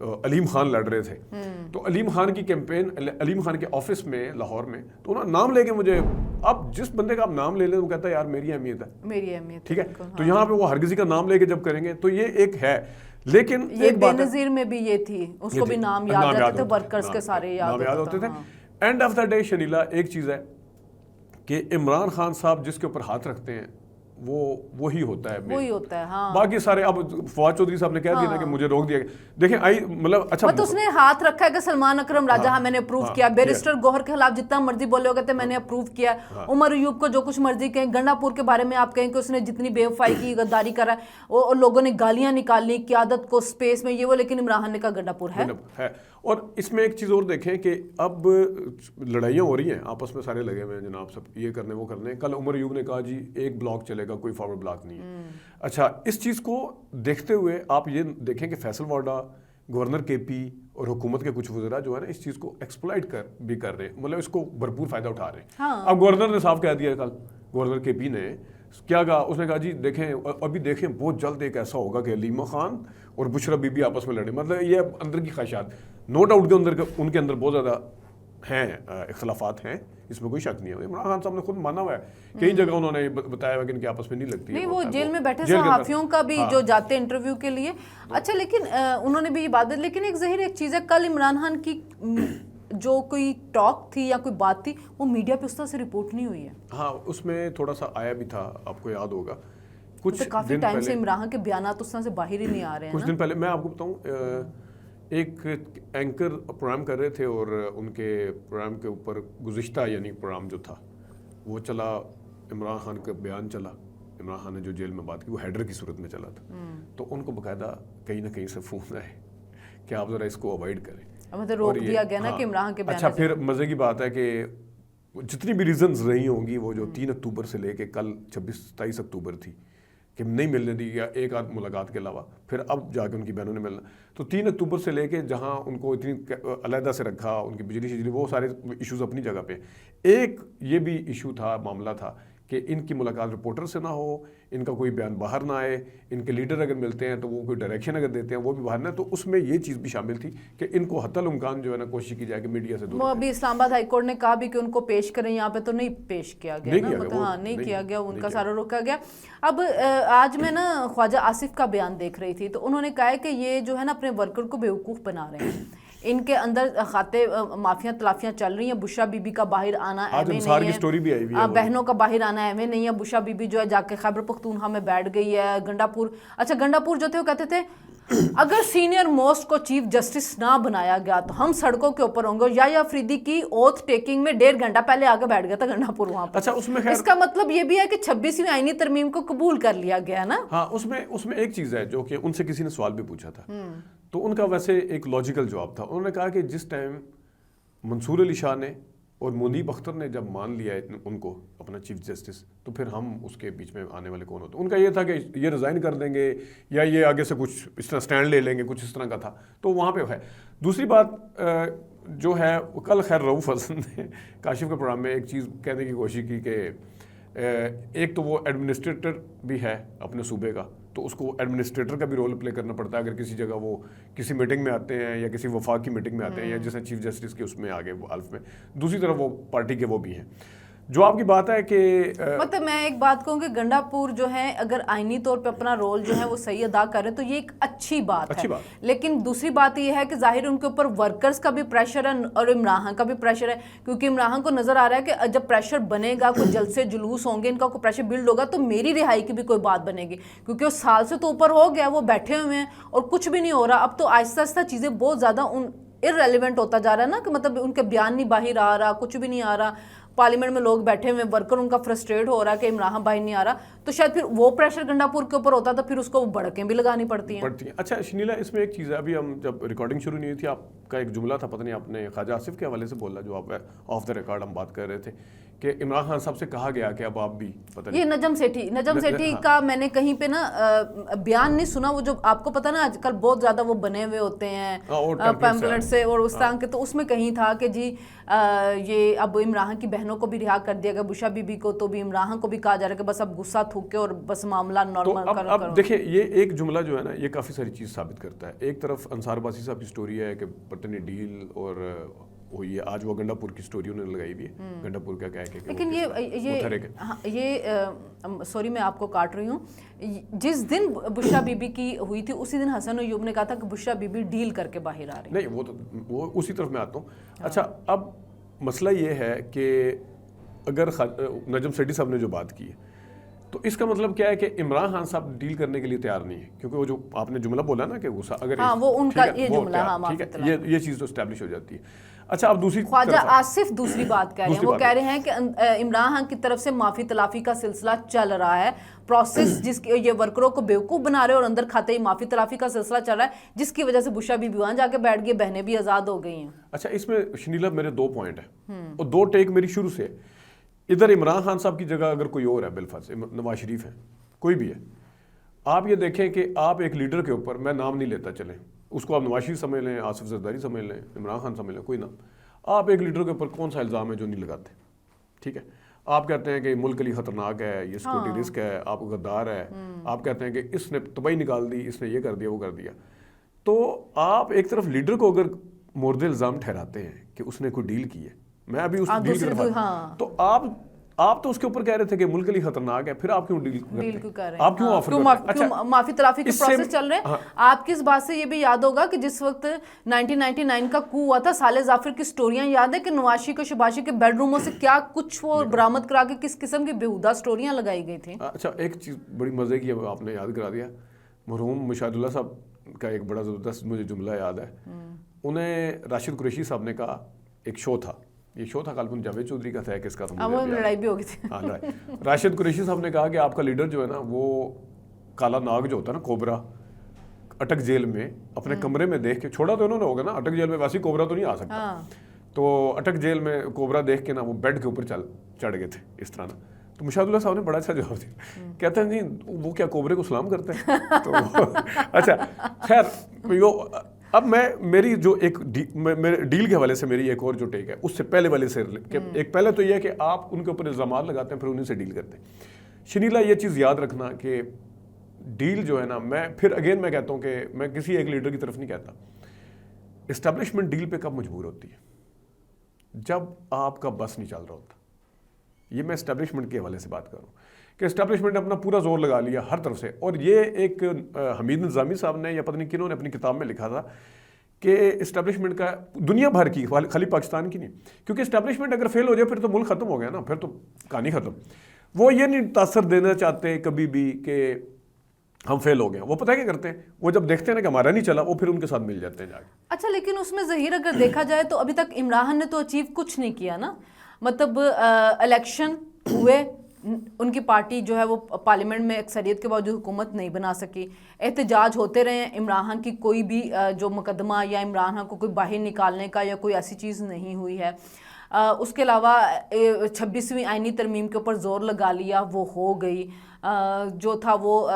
علیم خان لڑ رہے تھے، تو علیم خان کی کیمپین علیم خان کے آفس میں لاہور میں، تو انہوں نے نام لے کے مجھے، اب جس بندے کا آپ نام لے لیں وہ کہتا ہے یار میری اہمیت ہے، میری اہمیت، ٹھیک ہے. تو یہاں پہ وہ ہر کسی کا نام لے کے جب کریں گے تو یہ ایک ہے. لیکن یہ بے نظیر میں بھی یہ تھی، اس کو بھی نام یاد رہتے تھے، ورکرز کے سارے یاد ہوتے تھے. And of the day Shanila ایک چیز ہے کہ عمران خان صاحب جس کے اوپر ہاتھ رکھتے ہیں وہی ہوتا ہے، وہی ہوتا ہے. ہاں باقی سارے، اب فواد چودھری صاحب نے کہہ دیا نا کہ مجھے روک دیا گیا. دیکھیں مطلب اچھا اس نے ہاتھ رکھا ہے کہ سلمان اکرم راجہ میں نے اپروو کیا، بیرسٹر گوہر کے خلاف جتنا مرضی بولے ہو کہتے میں نے اپروو کیا، عمر ایوب کو جو کچھ مرضی کہیں، گنڈا پور کے بارے میں آپ کہیں کہ اس نے جتنی بے وفائی کی، غداری کرا، اور لوگوں نے گالیاں نکالی قیادت کو سپیس میں، یہ وہ، لیکن عمران خان نے کہا گنڈا پور ہے. اور اس میں ایک چیز اور دیکھیں کہ اب لڑائیاں ہو رہی ہیں آپس میں، سارے لگے ہوئے ہیں جناب سب یہ کرنے وہ کرنے. کل عمر ایوب نے کہا جی ایک بلاک چلے گا، کوئی فارورڈ بلاک نہیں ہے. اچھا اس چیز کو دیکھتے ہوئے آپ یہ دیکھیں کہ فیصل وارڈا، گورنر کے پی اور حکومت کے کچھ وزراء جو ہے نا اس چیز کو ایکسپلائٹ بھی کر رہے ہیں، مطلب اس کو بھرپور فائدہ اٹھا رہے ہیں. اب گورنر نے صاف کہہ دیا کل، گورنر کے پی نے کیا کہا، اس نے کہا جی دیکھیں ابھی دیکھیں بہت جلد ایک ایسا ہوگا کہ علیمہ خان اور بشرا بی بی آپس میں لڑیں. مطلب یہ اندر کی خواہشات، نو ڈاؤٹ ان کے اندر بہت زیادہ ہیں اختلافات ہیں، اس میں کوئی شک نہیں ہے. عمران خان صاحب نے خود مانا ہوا ہے، کئی جگہ انہوں نے بتایا ہوا کہ ان کے آپس میں نہیں لگتی. نہیں وہ جیل میں بیٹھے صحافیوں کا بھی جو جاتے ہیں انٹرویو کے لیے. اچھا لیکن انہوں نے بھی یہ بات، لیکن ایک ظاہر ایک چیز ہے، کل عمران خان کی جو کوئی ٹاک تھی یا کوئی بات تھی وہ میڈیا پہ اس طرح سے رپورٹ نہیں ہوئی ہے. ہاں اس میں تھوڑا سا آیا بھی تھا، آپ کو یاد ہوگا کچھ کافی ٹائم سے عمران خان کے بیانات اس طرح سے باہر ہی نہیں آ رہے ہیں. کچھ دن پہلے میں آپ کو بتاؤں، ایک اینکر پروگرام کر رہے تھے اور ان کے پروگرام کے اوپر گزشتہ یعنی پروگرام جو تھا وہ چلا، عمران خان کا بیان چلا، عمران خان نے جو جیل میں بات کی وہ ہیڈر کی صورت میں چلا تھا. تو ان کو باقاعدہ کہیں نہ کہیں سے فون آئے کہ آپ ذرا اس کو اوائڈ کریں، مطلب روک دیا گیا نا کہ عمران کے بیان. اچھا پھر مزے کی بات ہے کہ جتنی بھی ریزنز رہی ہوں گی وہ جو 3 اکتوبر سے لے کے کل 26-27 اکتوبر تھی کہ نہیں ملنے دی یا ایک آدھ ملاقات کے علاوہ، پھر اب جا کے ان کی بہنوں نے ملنا. تو 3 اکتوبر سے لے کے جہاں ان کو اتنی علیحدہ سے رکھا، ان کی بجلی شجلی وہ سارے ایشوز اپنی جگہ پہ. ایک یہ بھی ایشو تھا، معاملہ تھا کہ ان کی ملاقات رپورٹر سے نہ ہو، ان کا کوئی بیان باہر نہ آئے، ان کے لیڈر اگر ملتے ہیں تو وہ کوئی ڈائریکشن اگر دیتے ہیں وہ بھی باہر نہ. تو اس میں یہ چیز بھی شامل تھی کہ ان کو حتی الامکان جو ہے نا کوشش کی جائے کہ میڈیا سے دور. وہ ابھی اسلام آباد ہائی کورٹ نے کہا بھی کہ ان کو پیش کریں، یہاں پہ تو نہیں پیش کیا گیا نا، نہیں کیا گیا، ان کا سارا روکا گیا. اب آج میں نا خواجہ آصف کا بیان دیکھ رہی تھی تو انہوں نے کہا ہے کہ یہ جو ہے نا اپنے ورکر کو بیوقوف بنا رہے ہیں، ان کے اندر کھاتے مافیاں تلافیاں چل رہی ہیں. بشرا بی بی کا باہر آنا ایویں نہیں ہے، بہنوں کا باہر آنا ایویں نہیں ہے. بشرا بی بی جو ہے جا کے خیبر پختونخوا میں بیٹھ گئی ہے. گنڈا پور، اچھا گنڈا پور جو تھے وہ کہتے تھے اگر سینئر موسٹ کو چیف جسٹس نہ بنایا گیا تو ہم سڑکوں کے اوپر ہوں گے. یا افریدی کی اوتھ ٹیکنگ میں 1.5 گھنٹہ پہلے آگے بیٹھ گیا تھا گنڈا پور وہاں پہ. اچھا اس کا مطلب یہ بھی ہے کہ 26ویں آئینی ترمیم کو قبول کر لیا گیا نا. ہاں اس میں ایک چیز ہے جو کہ ان سے کسی نے سوال بھی پوچھا تھا تو ان کا ویسے ایک لاجیکل جواب تھا. انہوں نے کہا کہ جس ٹائم منصور علی شاہ نے اور منیب اختر نے جب مان لیا ان کو اپنا چیف جسٹس تو پھر ہم اس کے بیچ میں آنے والے کون ہوتے. ان کا یہ تھا کہ یہ ریزائن کر دیں گے یا یہ آگے سے کچھ اس طرح سٹینڈ لے لیں گے، کچھ اس طرح کا تھا. تو وہاں پہ ہے. دوسری بات جو ہے کل خیر رؤوف حسن نے کاشف کے پروگرام میں ایک چیز کہنے کی کوشش کی کہ ایک تو وہ ایڈمنسٹریٹر بھی ہے اپنے صوبے کا، تو اس کو ایڈمنسٹریٹر کا بھی رول پلے کرنا پڑتا ہے اگر کسی جگہ وہ کسی میٹنگ میں آتے ہیں یا کسی وفاق کی میٹنگ میں آتے ہیں یا جیسے چیف جسٹس کے اس میں آگے وہ حلف میں. دوسری طرف وہ پارٹی کے وہ بھی ہیں. جو آپ کی بات ہے کہ مطلب میں ایک بات کہوں کہ گنڈا پور جو ہے اگر آئینی طور پہ اپنا رول جو ہے وہ صحیح ادا کر رہے ہیں تو یہ ایک اچھی بات ہے. لیکن دوسری بات یہ ہے کہ ظاہر ان کے اوپر ورکرز کا بھی پریشر ہے اور عمران خان کا بھی پریشر ہے، کیونکہ عمران خان کو نظر آ رہا ہے کہ جب پریشر بنے گا، کوئی جلسے جلوس ہوں گے، ان کا کوئی پریشر بلڈ ہوگا تو میری رہائی کی بھی کوئی بات بنے گی، کیونکہ وہ سال سے تو اوپر ہو گیا، وہ بیٹھے ہوئے ہیں اور کچھ بھی نہیں ہو رہا. اب تو آہستہ آہستہ چیزیں بہت زیادہ ارریلیونٹ ہوتا جا رہا ہے نا، کہ مطلب ان کے بیان نہیں باہر آ رہا، کچھ بھی نہیں آ رہا. پارلیمنٹ میں لوگ بیٹھے ہوئے، ورکر ان کا فرسٹریٹ ہو رہا ہے کہ عمران خان باہر نہیں آ رہا. تو شاید پھر وہ پریشر گنڈا پور کے اوپر ہوتا تو پھر اس کو بڑکیں بھی لگانی پڑتی ہیں. اچھا شنیلا اس میں ایک چیز ہے، ابھی ہم جب ریکارڈنگ شروع نہیں ہوئی تھی آپ کا ایک جملہ تھا، پتہ نہیں آپ نے خواجہ آصف کے حوالے سے بولا جو آپ آف دا ریکارڈ ہم بات کر رہے تھے کہ عمران خان صاحب سے کہا گیا کہ اب آپ بھی پتہ یہ نجم سیٹھی کا میں نے کہیں پہ نا بیان نہیں سنا، وہ جو آپ کو پتا نا آج کل بہت زیادہ وہ بنے ہوئے ہوتے ہیں پیمپلٹ سے اور اس طرح کے، تو اس میں کہیں تھا کہ جی یہ اب عمران خان کی بہنوں کو بھی رہا کر دیا گیا، بشا بی بی کو، تو بھی عمران خان کو بھی کہا جا رہا ہے کہ بس اب غصہ تھوک کے اور بس معاملہ نارمل کرو۔ اب دیکھیں یہ ایک جملہ جو ہے نا یہ کافی ساری چیز ثابت کرتا ہے۔ ایک طرف انصار عباسی صاحب کی سٹوری ہے کہ پتہ نہیں ڈیل اور ہوئی ہے، آج وہ گنڈا پور کی سٹوری انہوں نے لگائی بھی ہے، گنڈا پور کا کہہ کے، لیکن یہ سوری میں آپ کو کاٹ رہی ہوں، جس دن بشرا بی بی کی ہوئی تھی اسی دن حسن ایوب نے کہا تھا کہ بشرا بی بی ڈیل کر کے باہر آ رہی۔ نہیں وہ اسی طرف میں آتا ہوں۔ اچھا اب مسئلہ یہ ہے کہ اگر نجم سیٹھی صاحب نے جو بات کی ہے تو اس کا مطلب کیا ہے کہ عمران خان صاحب ڈیل کرنے کے لیے تیار نہیں ہے، کیونکہ وہ جو آپ نے جملہ بولا نا کہ غصہ، اگر وہ ان کا یہ جملہ، ٹھیک ہے، یہ چیز تو اسٹیبلش ہو جاتی ہے۔ اچھا اب دوسری خواجہ آصف دوسری بات کہہ رہے ہیں، وہ کہہ رہے ہیں کہ عمران خان کی طرف سے معافی تلافی کا سلسلہ چل رہا ہے، پروسیس جس کے یہ ورکروں کو بیوقوف بنا رہے اور اندر کھاتے ہی معافی تلافی کا سلسلہ چل رہا ہے، جس کی وجہ سے بشرا بی بی وہاں جا کے بیٹھ گئی، بہنیں بھی آزاد ہو گئی ہیں۔ اچھا اس میں شنیلا میرے 2 پوائنٹ ہیں اور 2 ٹیک میری شروع سے۔ ادھر عمران خان صاحب کی جگہ اگر کوئی اور ہے، بالفرض نواز شریف ہے، کوئی بھی ہے، آپ یہ دیکھیں کہ آپ ایک لیڈر کے اوپر، میں نام نہیں لیتا چلیں، اس کو آپ نواز شریف سمجھ لیں، آصف زرداری سمجھ لیں، عمران خان سمجھ لیں، کوئی نام، آپ ایک لیڈر کے اوپر کون سا الزام ہے جو نہیں لگاتے؟ ٹھیک ہے، آپ کہتے ہیں کہ ملک کے لیے خطرناک ہے، یہ سیکورٹی رسک ہے، آپ غدار ہے، آپ کہتے ہیں کہ اس نے تباہی نکال دی، اس نے یہ کر دیا وہ کر دیا، تو آپ ایک طرف لیڈر کو اگر مورد الزام ٹھہراتے ہیں کہ اس نے کوئی ڈیل کی ہے، میں ابھی اس ڈیل کی طرف، تو آپ تو اس کے اوپر کہہ رہے تھے کہ ملک کے لیے خطرناک ہے، پھر آپ کیوں ڈیل کرتے ہیں؟ آپ کیوں آفر کرتے ہیں؟ معافی تلافی کے پروسیس چل رہے ہیں۔ آپ کی اس بات سے یہ بھی یاد ہوگا کہ جس وقت 1999 کا کو ہوا تھا، صالح ظافر کی سٹوریاں یاد ہے کہ نواشی کو شباشی کے بیڈ روموں سے کیا کچھ وہ برآمد کرا کے کس قسم کی بیہودہ سٹوریاں لگائی گئی تھیں۔ اچھا ایک چیز بڑی مزے کی آپ نے یاد کرا دیا، مرحوم مشاہد اللہ صاحب کا ایک بڑا زبردست مجھے جملہ یاد ہے، انہیں راشد قریشی صاحب نے کہا، ایک شو تھا، یہ شو تھا غالباً جاوید چودھری کا تھا، کس کا تھا، لڑائی بھی ہوگی تھی، راشد قریشی صاحب نے کہا کہ آپ کا لیڈر جو ہے نا وہ کالا ناگ جو ہوتا ہے نا، کوبرا، اٹک جیل میں اپنے کمرے میں دیکھ کے، چھوڑا تو انہوں نے ہوگا نا، اٹک جیل میں ویسے کوبرا تو نہیں آ سکتا، تو اٹک جیل میں کوبرا دیکھ کے نا وہ بیڈ کے اوپر چڑھ گئے تھے اس طرح نا، تو مشاہد اللہ صاحب نے بڑا اچھا جواب دیا، کہتے ہیں نہیں وہ کیا کوبرے کو سلام کرتے ہیں؟ تو اچھا خیر، اب میری جو ایک ڈیل کے حوالے سے میری ایک اور جو ٹیک ہے اس سے پہلے والے سے، ایک پہلے تو یہ ہے کہ آپ ان کے اوپر الزامات لگاتے ہیں پھر انہیں سے ڈیل کرتے ہیں۔ شنیلا یہ چیز یاد رکھنا کہ ڈیل جو ہے نا، میں پھر اگین میں کہتا ہوں کہ میں کسی ایک لیڈر کی طرف نہیں کہتا، اسٹیبلشمنٹ ڈیل پہ کب مجبور ہوتی ہے؟ جب آپ کا بس نہیں چل رہا ہوتا۔ یہ میں اسٹیبلشمنٹ کے حوالے سے بات کر رہا ہوں کہ اسٹیبلشمنٹ نے اپنا پورا زور لگا لیا ہر طرف سے، اور یہ ایک حمید نظامی صاحب نے یا پتہ نہیں کنہوں نے اپنی کتاب میں لکھا تھا کہ اسٹیبلشمنٹ کا دنیا بھر کی، خالی پاکستان کی نہیں، کیونکہ اسٹیبلشمنٹ اگر فیل ہو جائے پھر تو ملک ختم ہو گیا نا، پھر تو کہانی ختم۔ وہ یہ نہیں تاثر دینا چاہتے کبھی بھی کہ ہم فیل ہو گئے، وہ پتہ کیا کرتے ہیں، وہ جب دیکھتے ہیں نا کہ ہمارا نہیں چلا، وہ پھر ان کے ساتھ مل جاتے ہیں جا کے۔ اچھا لیکن اس میں ظہیر اگر دیکھا جائے تو ابھی تک عمران نے تو اچیو کچھ نہیں کیا نا، مطلب الیکشن ہوئے، ان کی پارٹی جو ہے وہ پارلیمنٹ میں اکثریت کے باوجود حکومت نہیں بنا سکی، احتجاج ہوتے رہے ہیں، عمران خان کی کوئی بھی جو مقدمہ یا عمران خان کو کوئی باہر نکالنے کا یا کوئی ایسی چیز نہیں ہوئی ہے۔ اس کے علاوہ 26ویں آئینی ترمیم کے اوپر زور لگا لیا، وہ ہو گئی، جو تھا وہ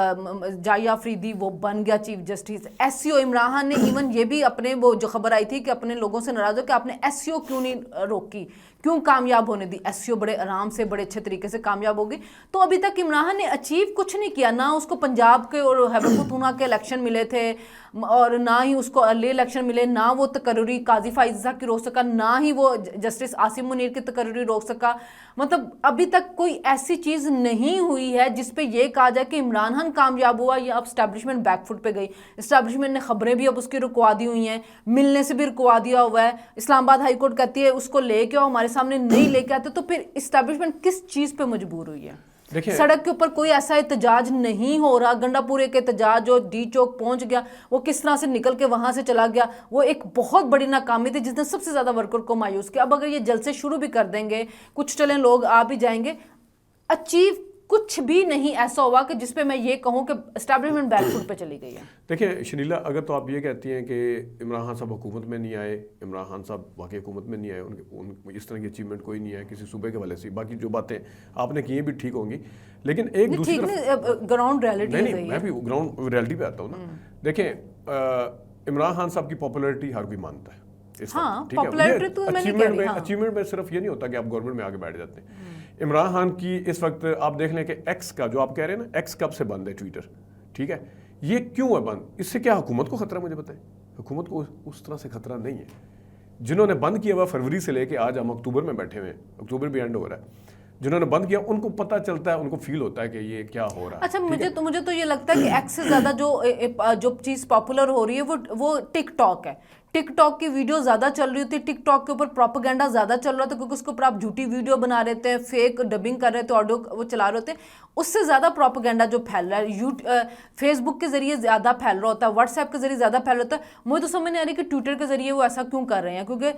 جائیہ آفریدی وہ بن گیا چیف جسٹس۔ ایس سی او عمران خان نے ایون یہ بھی اپنے وہ جو خبر آئی تھی کہ اپنے لوگوں سے ناراض ہو کہ آپ نے ایس سی او کیوں نہیں روکی، کیوں کامیاب ہونے دی، ایس سی او بڑے آرام سے بڑے اچھے طریقے سے کامیاب ہوگی۔ تو ابھی تک عمران خان نے اچیو کچھ نہیں کیا، نہ اس کو پنجاب کے اور خیبر پختونخوا کے الیکشن ملے تھے اور نہ ہی اس کو ارلی الیکشن ملے، نہ وہ تقرری قاضی فائز کی روک سکا، نہ ہی وہ جسٹس عاصم منیر کی تقرری روک سکا۔ مطلب ابھی تک کوئی ایسی چیز نہیں ہوئی ہے جس پہ یہ کہا جائے کہ عمران خان کامیاب ہوا یا اب اسٹیبلشمنٹ بیک فٹ پہ گئی۔ اسٹیبلشمنٹ نے خبریں بھی اب اس کی رکوا دی ہوئی ہیں، ملنے سے بھی رکوا دیا ہوا ہے، اسلام آباد ہائی کورٹ کہتی ہے اس کو لے کے آؤ، ہمارے سامنے نہیں لے کے آتے، تو پھر اسٹیبلشمنٹ کس چیز پہ مجبور ہوئی ہے؟ سڑک کے اوپر کوئی ایسا احتجاج نہیں ہو رہا، گنڈا پورے کے احتجاج جو ڈی چوک پہنچ گیا، وہ کس طرح سے نکل کے وہاں سے چلا گیا، وہ ایک بہت بڑی ناکامی تھی جس نے سب سے زیادہ ورکر کو مایوس کیا۔ اب اگر یہ جلسے شروع بھی کر دیں گے، کچھ چلیں لوگ آ بھی جائیں گے، اچیو کچھ بھی نہیں ایسا ہوا کہ جس پہ میں یہ کہوں کہ اسٹیبلشمنٹ بیک فٹ پہ چلی گئی ہے. دیکھیں شنیلا، اگر تو آپ یہ کہتی ہیں کہ عمران خان صاحب حکومت میں نہیں آئے، عمران خان صاحب واقعی حکومت میں نہیں آئے، ان اس طرح کی اچیومنٹ کوئی نہیں ہے کسی صوبے کے والے سے، باقی جو باتیں آپ نے کی ہیں بھی ٹھیک ہوں گی، لیکن ایک دوسری طرف گراؤنڈ ریئلٹی نہیں، میں بھی گراؤنڈ ریئلٹی پہ آتا ہوں نا. دیکھیں عمران خان صاحب کی پاپولرٹی ہر کوئی مانتا ہے اس وقت، اچیومنٹ میں صرف یہ نہیں ہوتا کہ آپ گورنمنٹ میں آگے بیٹھ جاتے ہیں. عمران خان کی اس وقت آپ دیکھ لیں کہ ایکس کا جو آپ کہہ رہے ہیں نا، ایکس کب سے بند ہے ٹویٹر، ٹھیک ہے، یہ کیوں ہے بند؟ اس سے کیا حکومت کو خطرہ؟ مجھے بتائیں. حکومت کو اس طرح سے خطرہ نہیں ہے. جنہوں نے بند کیا ہوا فروری سے لے کے آج ہم اکتوبر میں بیٹھے ہوئے ہیں، اکتوبر بھی اینڈ ہو رہا ہے، جنہوں نے بند کیا ان کو پتہ چلتا ہے، ان کو فیل ہوتا ہے کہ یہ کیا ہو رہا ہے. اچھا مجھے تو یہ لگتا ہے کہ ایکس سے زیادہ جو چیز پاپولر ہو رہی ہے وہ ٹک ٹاک ہے. ٹک ٹاک کی ویڈیو زیادہ چل رہی ہوتی ہے، ٹک ٹاک کے اوپر پروپیگنڈا زیادہ چل رہا تھا، کیونکہ اس کے اوپر آپ جھوٹی ویڈیو بنا رہے تھے، فیک ڈبنگ کر رہے تھے، آڈیو وہ چلا رہے ہوتے ہیں. اس سے زیادہ پروپیگنڈا جو پھیل رہا ہے فیس بک کے ذریعے زیادہ پھیل رہا ہوتا ہے، واٹس ایپ کے ذریعے زیادہ پھیل رہا ہوتا ہے. مجھے تو سمجھ نہیں آ رہی کہ ٹویٹر کے ذریعے وہ ایسا کیوں کر رہے ہیں، کیونکہ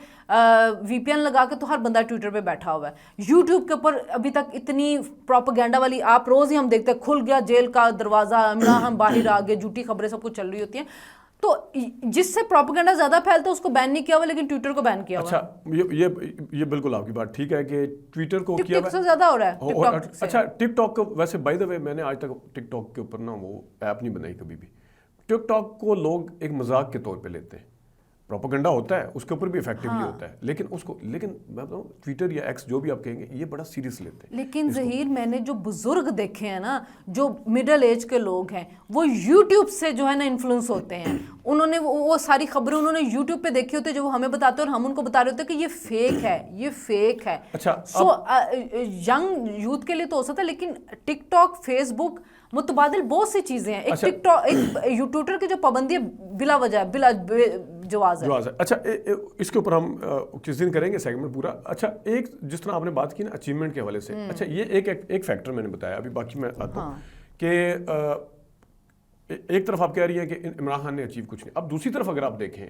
وی پی این لگا کے تو ہر بندہ ٹویٹر پہ بیٹھا ہوا ہے. یوٹیوب کے اوپر ابھی تک اتنی پروپیگنڈا والی آپ روز ہی ہم دیکھتے ہیں، کھل گیا جیل کا دروازہ، عمران خان باہر آ گئے، جھوٹی خبریں سب کچھ چل رہی ہوتی ہیں. تو جس سے پروپیگنڈا زیادہ پھیلتا ہے اس کو بین نہیں کیا ہوا، لیکن ٹویٹر کو بین کیا ہوا. اچھا یہ بالکل آپ کی بات ٹھیک ہے کہ ٹویٹر کو کیا ٹک ٹاک سے زیادہ ہو رہا ہے. اچھا ٹک ٹاک کو ویسے بائی دا وے میں نے آج تک ٹک ٹاک کے اوپر نا وہ ایپ نہیں بنائی کبھی بھی. ٹک ٹاک کو لوگ ایک مذاق کے طور پہ لیتے ہیں، پروپیگنڈا ہوتا ہے اس کے اوپر بھی افیکٹولی ہوتا ہے، لیکن میں بتاؤں ٹویٹر یا ایکس جو بھی آپ کہیں گے یہ بڑا سیریس لیتے ہیں. لیکن ظہیر میں نے جو بزرگ دیکھے ہیں نا، جو مڈل ایج کے لوگ ہیں، وہ یوٹیوب سے جو ہے نا انفلوئنس ہوتے ہیں. انہوں نے وہ ساری خبریں انہوں نے یوٹیوب پہ دیکھی ہوتی ہے جو وہ ہمیں بتاتے ہیں، اور ہم ان کو بتا رہے ہوتے ہیں کہ یہ فیک ہے، یہ فیک ہے. سو ینگ یوتھ کے لیے تو ہو سکتا ہے، لیکن ٹک ٹاک، فیس بک، متبادل بہت سی چیزیں ہیں. ایک ٹک ٹاک، ایک ٹویٹر کی جو پابندی ہے بلا وجہ ہے، بلا جواز ہے. اچھا اس کے اوپر ہم کس دن کریں گے سیگمنٹ پورا. اچھا ایک جس طرح آپ نے بات کی نا اچیومنٹ کے حوالے سے، اچھا یہ ایک فیکٹر میں نے بتایا، ابھی باقی میں آتا ہوں کہ ایک طرف آپ کہہ رہی ہیں کہ عمران خان نے اچیو کچھ نہیں. اب دوسری طرف اگر آپ دیکھیں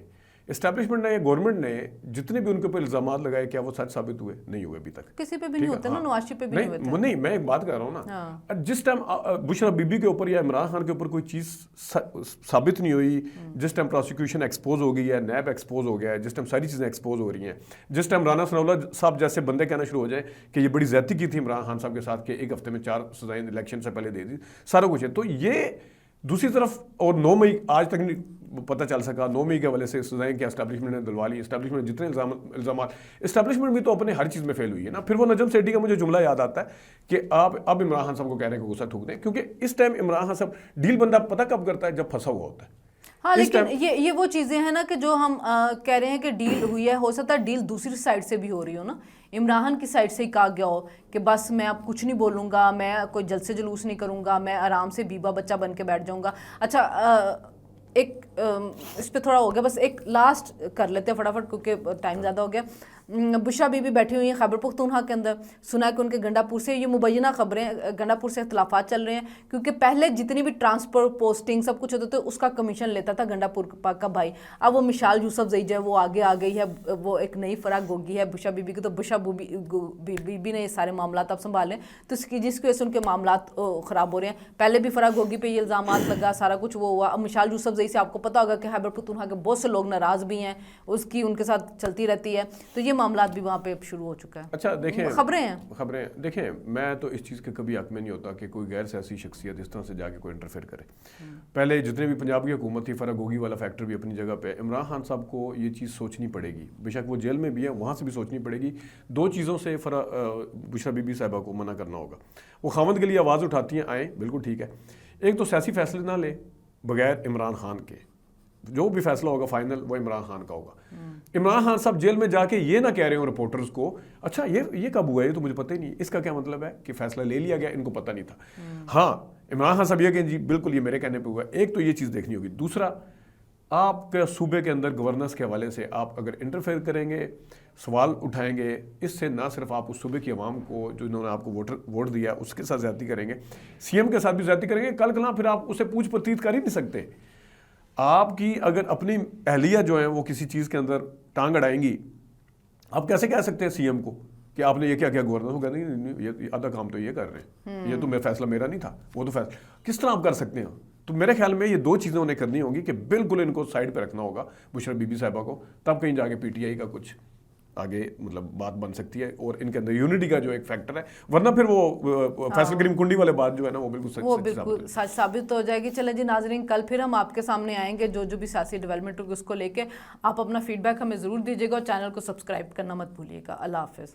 اسٹیبلشمنٹ نے یا گورنمنٹ نے جتنے بھی ان کے اوپر الزامات لگائے، کیا وہ سچ ثابت ہوئے؟ نہیں ہوئے ابھی تک. کسی پہ بھی نہیں ہوتے نا، نواز شریف پہ بھی نہیں ہوتے. نہیں میں ایک بات کر رہا ہوں نا، جس ٹائم بشرا بی بی کے اوپر یا عمران خان کے اوپر کوئی چیز ثابت نہیں ہوئی، جس ٹائم پروسیکیوشن ایکسپوز ہو گئی ہے، نیب ایکسپوز ہو گیا ہے، جس ٹائم ساری چیزیں ایکسپوز ہو رہی ہیں، جس ٹائم رانا ثناءاللہ صاحب جیسے بندے کہنا شروع ہو جائے کہ یہ بڑی زیادتی کی تھی عمران خان صاحب کے ساتھ کہ ایک ہفتے میں 4 سزائیں الیکشن سے پہلے دے دی، سارا کچھ ہے. تو یہ دوسری طرف، اور 9 مئی آج تک نہیں پتہ چل سکا 9 مئی کے حوالے سے سزائیں کیا اسٹیبلشمنٹ نے دلوا لی. اسٹیبلشمنٹ جتنے الزامات، اسٹیبلشمنٹ بھی تو اپنے ہر چیز میں فیل ہوئی ہے نا. پھر وہ نجم سیٹھی کا مجھے جملہ یاد آتا ہے کہ آپ اب عمران خان صاحب کو کہہ رہے ہیں کہ غصہ تھوک دیں، کیونکہ اس ٹائم عمران خان صاحب ڈیل بندہ پتہ کب کرتا ہے؟ جب پھنسا ہوا ہوتا ہے. ہاں لیکن یہ وہ چیزیں ہیں نا کہ جو ہم کہہ رہے ہیں کہ ڈیل ہوئی ہے، ہو سکتا ہے ڈیل دوسری سائڈ سے بھی ہو رہی ہو نا. عمران خان کی سائڈ سے ہی کہا گیا ہو کہ بس میں اب کچھ نہیں بولوں گا، میں کوئی جلد سے جلوس نہیں کروں گا، میں آرام سے بیوہ بچہ بن کے بیٹھ جاؤں گا. اچھا ایک اس پہ تھوڑا ہو گیا، بس ایک لاسٹ کر لیتے ہیں فٹافٹ کیونکہ ٹائم زیادہ ہو گیا. بشرا بی بی بیٹھی ہوئی ہیں خیبر پختونخوا کے اندر. سنا ہے کہ ان کے گنڈا پور سے، یہ مبینہ خبریں، گنڈا پور سے اختلافات چل رہے ہیں کیونکہ پہلے جتنی بھی ٹرانسفر پوسٹنگ سب کچھ ہوتا تھا اس کا کمیشن لیتا تھا گنڈا پور کا بھائی. اب وہ مشال یوسف زئی جو ہے وہ آگے آ گئی ہے، وہ ایک نئی فرق ہوگی ہے بشرا بی بی کی. تو بشرا بی بی نے یہ سارے معاملات اب سنبھالے، تو اس کی جس کی وجہ سے ان کے معاملات خراب ہو رہے ہیں. پہلے بھی فرق ہوگی پہ یہ الزامات لگا، سارا کچھ وہ ہوا. اب مشال یوسف زئی سے آپ کو پتا ہوگا کہ خیبر پختونخوا کے بہت سے لوگ ناراض بھی ہیں، اس کی ان کے ساتھ چلتی رہتی ہے. تو یہ معاملات بھی وہاں پہ شروع ہو چکا ہے. اچھا دیکھیں خبریں دیکھیں، میں تو اس چیز کے کبھی حق میں نہیں ہوتا کہ کوئی غیر سیاسی شخصیت اس طرح سے جا کے کوئی انٹرفیئر کرے. پہلے جتنے بھی پنجاب کی حکومت تھی، فرق ہوگی والا فیکٹر بھی اپنی جگہ پہ. عمران خان صاحب کو یہ چیز سوچنی پڑے گی، بے شک وہ جیل میں بھی ہے، وہاں سے بھی سوچنی پڑے گی. 2 چیزوں سے بشرا بی بی صاحبہ کو منع کرنا ہوگا. وہ خاوند کے لیے آواز اٹھاتی ہیں، آئیں بالکل ٹھیک ہے. ایک تو سیاسی فیصلے نہ لیں بغیر عمران خان کے، جو بھی فیصلہ ہوگا فائنل وہ عمران خان کا ہوگا. عمران خان صاحب جیل میں جا کے یہ نہ کہہ رہے ہوں رپورٹرز کو اچھا یہ کب ہوا ہے، یہ تو مجھے پتہ ہی نہیں، اس کا کیا مطلب ہے کہ فیصلہ لے لیا گیا، ان کو پتہ نہیں تھا. ہاں عمران خان صاحب یہ کہ جی بالکل یہ میرے کہنے پہ ہوا ہے. ایک تو یہ چیز دیکھنی ہوگی. دوسرا، آپ کے صوبے کے اندر گورننس کے حوالے سے آپ اگر انٹرفیئر کریں گے، سوال اٹھائیں گے، اس سے نہ صرف آپ اس صوبے کی عوام کو جو انہوں نے آپ کو ووٹ دیا اس کے ساتھ زیادتی کریں گے، سی ایم کے ساتھ بھی زیادتی کریں گے. کل کل پھر آپ اسے پوچھ پرتیت کر ہی نہیں سکتے. آپ کی اگر اپنی اہلیہ جو ہیں وہ کسی چیز کے اندر ٹانگ اڑائیں گی، آپ کیسے کہہ سکتے ہیں سی ایم کو کہ آپ نے یہ کیا گورنر کو کہتے ہیں یہ آدھا کام تو یہ کر رہے ہیں, یہ تو میرا فیصلہ میرا نہیں تھا, وہ تو فیصلہ کس طرح آپ کر سکتے ہیں. تو میرے خیال میں یہ دو چیزیں انہیں کرنی ہوں گی کہ بالکل ان کو سائڈ پہ رکھنا ہوگا مشرف بی بی صاحبہ کو, تب کہیں جا کے پی ٹی آئی کا کچھ آگے مطلب بات بن سکتی ہے اور ان کے اندر یونٹی کا جو ایک فیکٹر ہے, ورنہ پھر وہ فیصل کریم کنڈی والے بات جو ہے نا وہ بالکل سچ ثابت ہو جائے گی. چلیں جی ناظرین, کل پھر ہم آپ کے سامنے آئیں گے جو بھی سیاسی ڈیولپمنٹ ہوگی اس کو لے کے. آپ اپنا فیڈ بیک ہمیں ضرور دیجیے گا اور چینل کو سبسکرائب کرنا مت بھولیے گا. اللہ حافظ.